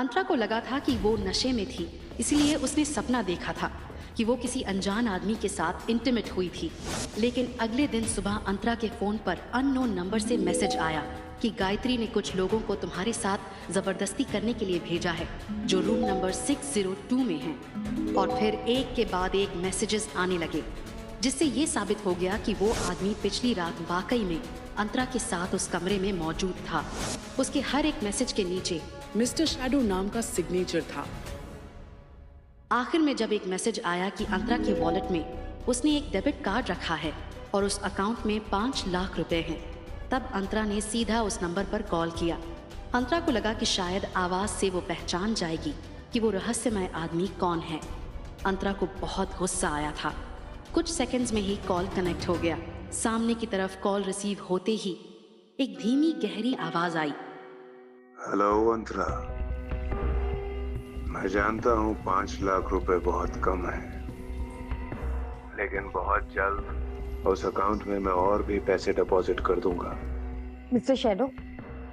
अंतरा को लगा था कि वो नशे में थी, इसलिए उसने सपना देखा था कि वो किसी अनजान आदमी के साथ इंटीमेट हुई थी। लेकिन अगले दिन सुबह अंतरा के फोन पर अननोन नंबर से मैसेज आया कि गायत्री ने कुछ लोगों को तुम्हारे साथ जबरदस्ती करने के लिए भेजा है, जो रूम नंबर 602 में है। और फिर एक के बाद एक मैसेजेस आने लगे, जिससे ये साबित हो गया कि वो आदमी पिछली रात वाकई में अंतरा के साथ उस कमरे में मौजूद था। उसके हर एक मैसेज के नीचे मिस्टर शैडो नाम का सिग्नेचर था। आखिर में जब एक मैसेज आया कि अंतरा के वॉलेट में उसने एक डेबिट कार्ड रखा है और उस अकाउंट में 5 लाख रुपए हैं, तब अंतरा ने सीधा उस नंबर पर कॉल किया। अंतरा को लगा कि शायद आवाज से वो पहचान जाएगी कि वो रहस्यमय आदमी कौन है। अंतरा को बहुत गुस्सा आया था। कुछ सेकंड्स में ही कॉल कनेक्ट हो गया। सामने की तरफ कॉल रिसीव होते ही एक धीमी गहरी आवाज आई। हेलो अंतरा, मैं जानता हूँ 5 लाख रुपए बहुत कम है, लेकिन बहुत जल्द उस अकाउंट में मैं और भी पैसे डिपॉजिट कर दूंगा। मिस्टर शैडो,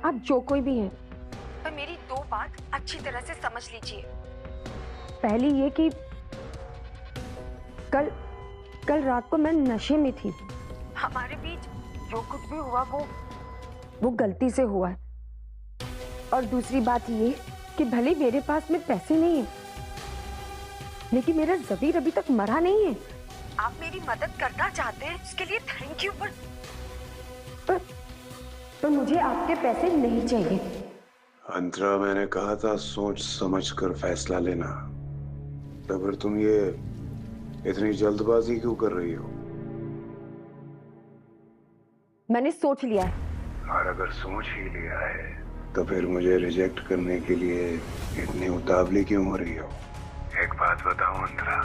आप जो कोई भी हैं, पर मेरी 2 बात अच्छी तरह से समझ लीजिए। पहली ये कि कल रात को मैं नशे में थी। हमारे बीच जो कुछ भी हुआ वो गलती से हुआ है। और दूसरी बात ये कि भले मेरे पास में पैसे नहीं है, लेकिन मेरा ज़बीर अभी तक मरा नहीं है। आप मेरी मदद करना चाहते हैं, इसके लिए थैंक यू, पर मुझे आपके पैसे नहीं चाहिए। अंतरा, मैंने कहा था सोच समझ कर फैसला लेना। तो फिर तुम ये इतनी जल्दबाजी क्यों कर रही हो? मैंने सोच लिया है। और अगर सोच ही लिया है तो फिर मुझे रिजेक्ट करने के लिए इतनी उतावली क्यों हो रही हो? एक बात बताऊं अंतरा,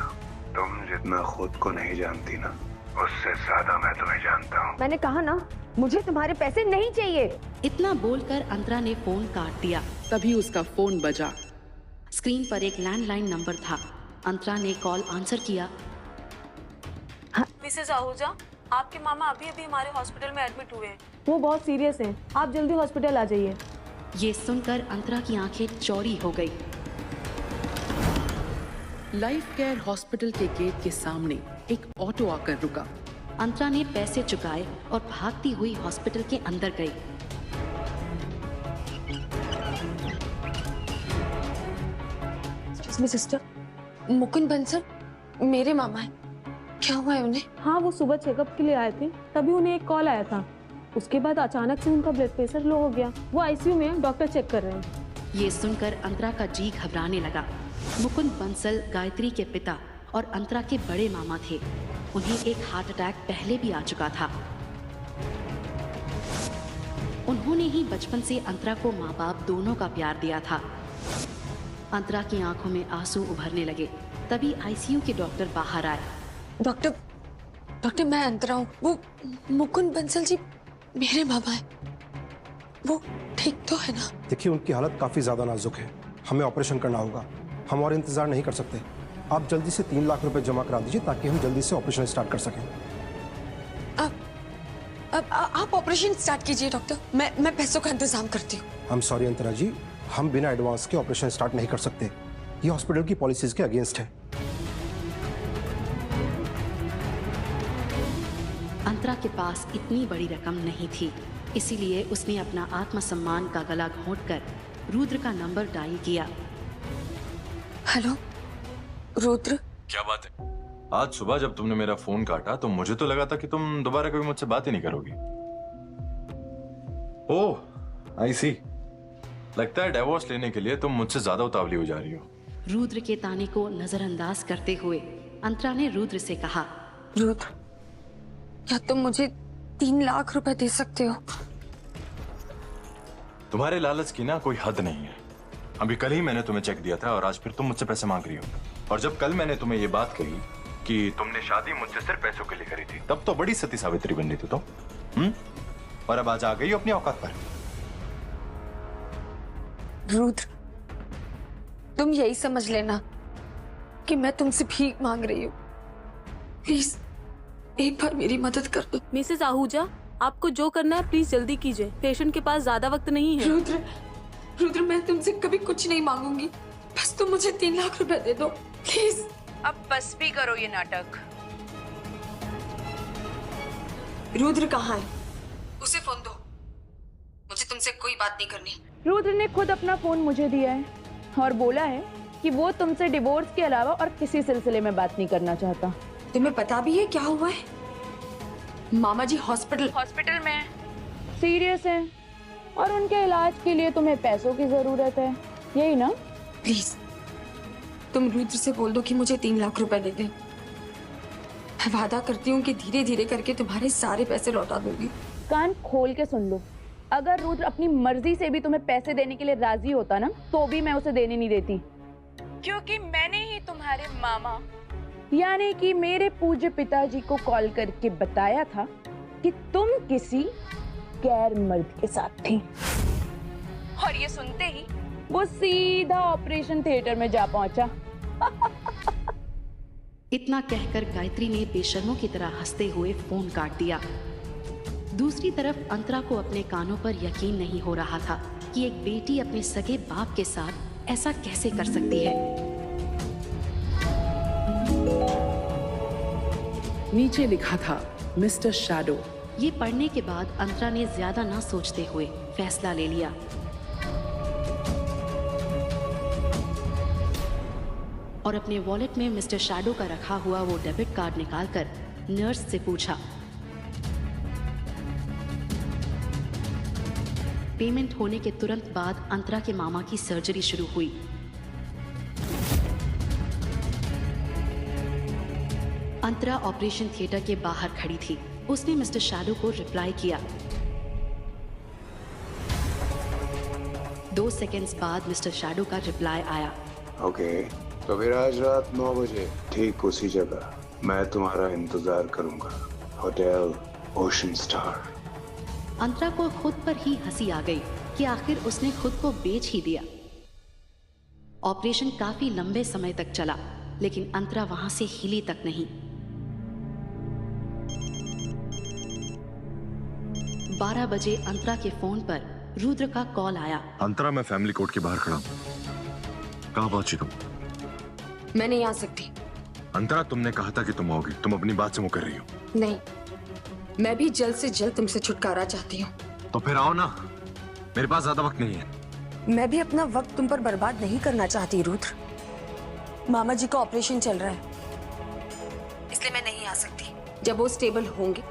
तुम जितना खुद को नहीं जानती ना, उससे ज्यादा मैं तुम्हें जानता हूँ। मैंने कहा ना, मुझे तुम्हारे पैसे नहीं चाहिए। इतना बोलकर अंतरा ने फोन काट दिया। तभी उसका फोन बजा। स्क्रीन पर एक लैंडलाइन नंबर था। अंतरा ने कॉल आंसर किया। मिसेस आहूजा, आपके मामा अभी हमारे हॉस्पिटल में एडमिट हुए हैं। वो बहुत सीरियस हैं, आप जल्दी हॉस्पिटल आ जाइए। ये सुनकर अंतरा की आंखें चौड़ी हो गई। लाइफ केयर हॉस्पिटल के गेट के सामने एक ऑटो आकर रुका। अंतरा ने पैसे चुकाए और भागती हुई हॉस्पिटल के अंदर गई। सिस्टर, मुकुंद बंसल मेरे मामा है, क्या हुआ है उन्हें? हाँ, वो सुबह चेकअप के लिए आए थे, तभी उन्हें एक कॉल आया था। उसके बाद अचानक से उनका ब्लड प्रेशर लो हो गया। वो आईसीयू में है, डॉक्टर चेक कर रहे हैं। ये सुनकर अंतरा का जी घबराने लगा। मुकुंद बंसल गायत्री के पिता और अंतरा के बड़े मामा थे। उन्हें एक हार्ट अटैक पहले भी आ चुका था। उन्होंने ही बचपन से अंतरा को माँ बाप दोनों का प्यार दिया था। अंतरा की आंखों में आंसू उभरने लगे। तभी आईसीयू के डॉक्टर बाहर आए। डॉक्टर, मैं अंतरा हूँ। वो मुकुंद बंसल जी मेरे मामा है, वो ठीक तो है ना? देखिए, उनकी हालत काफी ज्यादा नाजुक है, हमें ऑपरेशन करना होगा। हम और इंतजार नहीं कर सकते। आप जल्दी से 3 लाख रुपए जमा करा दीजिए ताकि हम जल्दी से ऑपरेशन स्टार्ट कर सकें। अब आप ऑपरेशन स्टार्ट कीजिए डॉक्टर, मैं पैसों का इंतजाम करती हूँ। हम सॉरी अंतरा जी, हम बिना एडवांस के ऑपरेशन स्टार्ट नहीं कर सकते। ये हॉस्पिटल की पॉलिसीज के अगेंस्ट है। अंतरा के पास इतनी बड़ी रकम नहीं थी, इसीलिए उसने अपना आत्मसम्मान का गला घोंटकर रुद्र का नंबर डायल किया। हेलो रुद्र, क्या बात है? आज सुबह जब तुमने मेरा फोन काटा तो मुझे तो लगा था कि तुम दोबारा कभी मुझसे बात ही नहीं करोगी। ओह, आई सी। लगता है डिवोर्स लेने के लिए तुम मुझसे ज्यादा उतावली हो जा रही हो। रुद्र के ताने को नजरअंदाज करते हुए अंतरा ने रुद्र से कहा, रुद्र, क्या तुम मुझे 3 लाख रुपए दे सकते हो? तुम्हारे लालच की ना कोई हद नहीं है। अभी कल ही मैंने तुम्हें चेक दिया था और आज फिर तुम मुझसे पैसे मांग रही हो। और जब कल मैंने तुम्हें ये बात कही कि तुमने शादी मुझसे सिर्फ पैसों के लिए करी थी, तब तो बड़ी सती सावित्री बन रही थी तुम। और अब आज आ गई हो अपनी औकात पर। रुद्र, तुम यही समझ लेना कि मैं तुमसे भीख मांग रही हूँ। प्लीज एक बार मेरी मदद कर दो। मिसेस आहूजा, आपको जो करना है प्लीज जल्दी कीजिए, पेशेंट के पास ज्यादा वक्त नहीं है। रुद्र, रुद्र, मैं तुमसे कभी कुछ नहीं मांगूंगी, बस तुम मुझे 3 लाख रुपए दे दो प्लीज। अब बस भी करो ये नाटक। रुद्र कहाँ है? उसे फोन दो, मुझे तुमसे कोई बात नहीं करनी। रुद्र ने खुद अपना फोन मुझे दिया है और बोला है कि वो तुमसे डिवोर्स के अलावा और किसी सिलसिले में बात नहीं करना चाहता। तुम्हें पता भी है क्या हुआ है? मामा जी हॉस्पिटल में सीरियस है और उनके इलाज के लिए तुम्हें पैसों की जरूरत है, यही ना? प्लीज तुम रुद्र से बोल दो कि मुझे 3 लाख रुपए दे दे। मैं वादा करती हूँ कि धीरे धीरे करके तुम्हारे सारे पैसे लौटा दूंगी। कान खोल के सुन लो, अगर रुद्र अपनी मर्जी से भी तुम्हें पैसे देने के लिए राजी होता ना, तो भी मैं उसे देने नहीं देती, क्योंकि मैंने ही तुम्हारे मामा यानी कि मेरे पूज्य पिताजी को कॉल करके बताया था कि तुम किसी गैर मर्द के साथ थी। और ये सुनते ही वो सीधा ऑपरेशन थिएटर में जा पहुंचा। इतना कहकर गायत्री ने बेशर्मों की तरह हंसते हुए फोन काट दिया। दूसरी तरफ अंतरा को अपने कानों पर यकीन नहीं हो रहा था कि एक बेटी अपने सगे बाप के साथ ऐसा कैसे कर सकती है। नीचे लिखा था मिस्टर शैडो। ये पढ़ने के बाद अंतरा ने ज्यादा ना सोचते हुए फैसला ले लिया। और अपने वॉलेट में मिस्टर शैडो का रखा हुआ वो डेबिट कार्ड निकालकर नर्स से पूछा। पेमेंट होने के तुरंत बाद अंतरा के मामा की सर्जरी शुरू हुई। अंतरा ऑपरेशन थिएटर के बाहर खड़ी थी। उसने मिस्टर शैडो को रिप्लाई किया। 2 सेकंड्स बाद मिस्टर शैडो का रिप्लाई आया। ओके, तो फिर आज रात 9 बजे ठीक उसी जगह मैं तुम्हारा इंतजार करूंगा, होटल ओशन स्टार। अंतरा को खुद पर ही हंसी आ गई कि आखिर उसने खुद को बेच ही दिया। ऑपरेशन काफी लंबे समय तक चला, लेकिन अंतरा वहां से हिली तक नहीं। 12 बजे अंतरा के फोन पर रुद्र का कॉल आया। अंतरा, मैं फैमिली कोर्ट के बाहर खड़ा हूँ। कहाँ पहुंची तुम? मैं नहीं आ सकती। अंतरा, तुमने कहा था कि तुम आओगी। तुम अपनी बात से मुकर रही हो। नहीं, मैं भी जल्द से जल्द तुमसे छुटकारा चाहती हूँ। तो फिर आओ ना, मेरे पास ज्यादा वक्त नहीं है। मैं भी अपना वक्त तुम पर बर्बाद नहीं करना चाहती रुद्र। मामा जी का ऑपरेशन चल रहा है, इसलिए मैं नहीं आ सकती। जब वो स्टेबल होंगे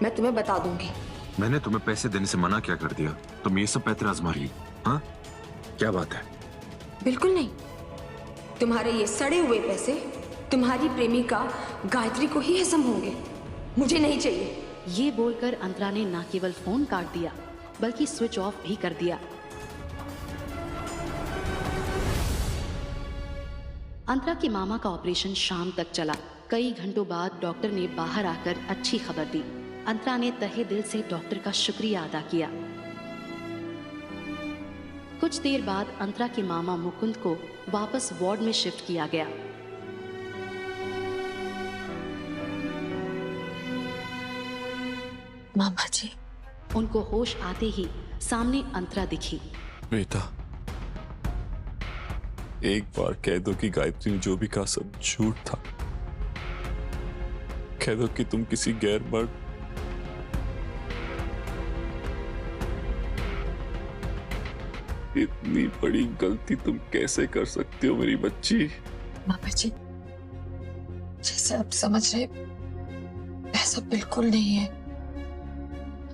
मैं तुम्हें बता दूंगी। मैंने तुम्हें पैसे देने से मना क्या कर दिया? तुम ये सब पैतरे आजमा रही हो? हाँ, क्या बात है? बिल्कुल नहीं। तुम्हारे ये सड़े हुए पैसे तुम्हारी प्रेमिका गायत्री को ही हजम होंगे, मुझे नहीं चाहिए। ये बोलकर अंतरा ने न केवल फोन काट दिया बल्कि स्विच ऑफ भी कर दिया। अंतरा के मामा का ऑपरेशन शाम तक चला। कई घंटों बाद डॉक्टर ने बाहर आकर अच्छी खबर दी। अंतरा ने तहे दिल से डॉक्टर का शुक्रिया अदा किया। कुछ देर बाद अंतरा के मामा मुकुंद को वापस वार्ड में शिफ्ट किया गया। मामा जी, उनको होश आते ही सामने अंतरा दिखी। बेटा, एक बार कह दो कि गायत्री ने जो भी कहा सब झूठ था। कह दो कि तुम किसी गैर मर्द इतनी बड़ी गलती तुम कैसे कर सकती हो मेरी बच्ची? मामा जी, जैसे आप समझ रहे ऐसा बिल्कुल नहीं है।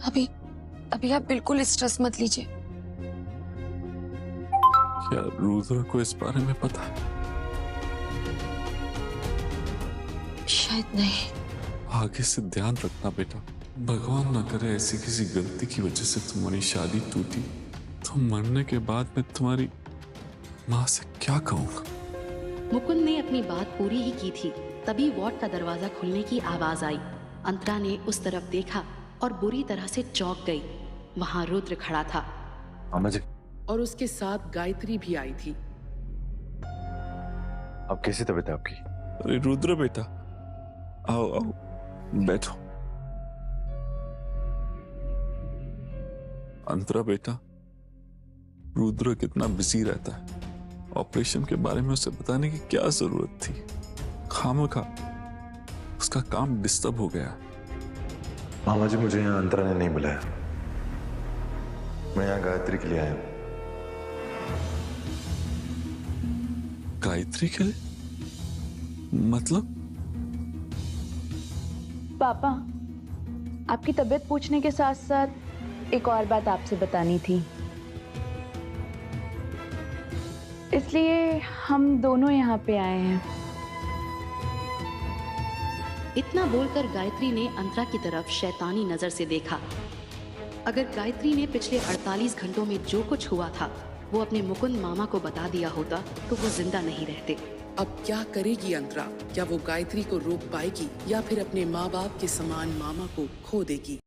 अभी आप बिल्कुल स्ट्रेस मत लीजिए। क्या रुद्र को इस बारे में पता है? शायद नहीं। आगे से ध्यान रखना बेटा। भगवान ना करे ऐसी किसी गलती की वजह से तुम्हारी शादी टूटी तो मरने के बाद मैं तुम्हारी माँ से क्या कहूँगा? मुकुंद ने अपनी बात पूरी ही की थी, तभी वार्ड का दरवाजा खुलने की आवाज आई। अंतरा ने उस तरफ देखा और बुरी तरह से चौंक गई। वहां रुद्र खड़ा था। मामा जी, और उसके साथ गायत्री भी आई थी। अब कैसी तबीयत है आपकी? अरे रुद्र बेटा, आओ आओ बैठो। अंतरा बेटा, रुद्र कितना बिजी रहता है। ऑपरेशन के बारे में उसे बताने की क्या जरूरत थी? खामखा उसका काम डिस्टर्ब हो गया। मामा जी, मुझे यहाँ अंतरा ने नहीं बुलाया, मैं यहाँ गायत्री के लिए आया हूँ। गायत्री के लिए? मतलब? पापा, आपकी तबीयत पूछने के साथ साथ एक और बात आपसे बतानी थी, इसलिए हम दोनों यहाँ पे आए हैं। इतना बोलकर गायत्री ने अंतरा की तरफ शैतानी नजर से देखा। अगर गायत्री ने पिछले 48 घंटों में जो कुछ हुआ था वो अपने मुकुंद मामा को बता दिया होता तो वो जिंदा नहीं रहते। अब क्या करेगी अंतरा? क्या वो गायत्री को रोक पाएगी या फिर अपने माँ बाप के समान मामा को खो देगी?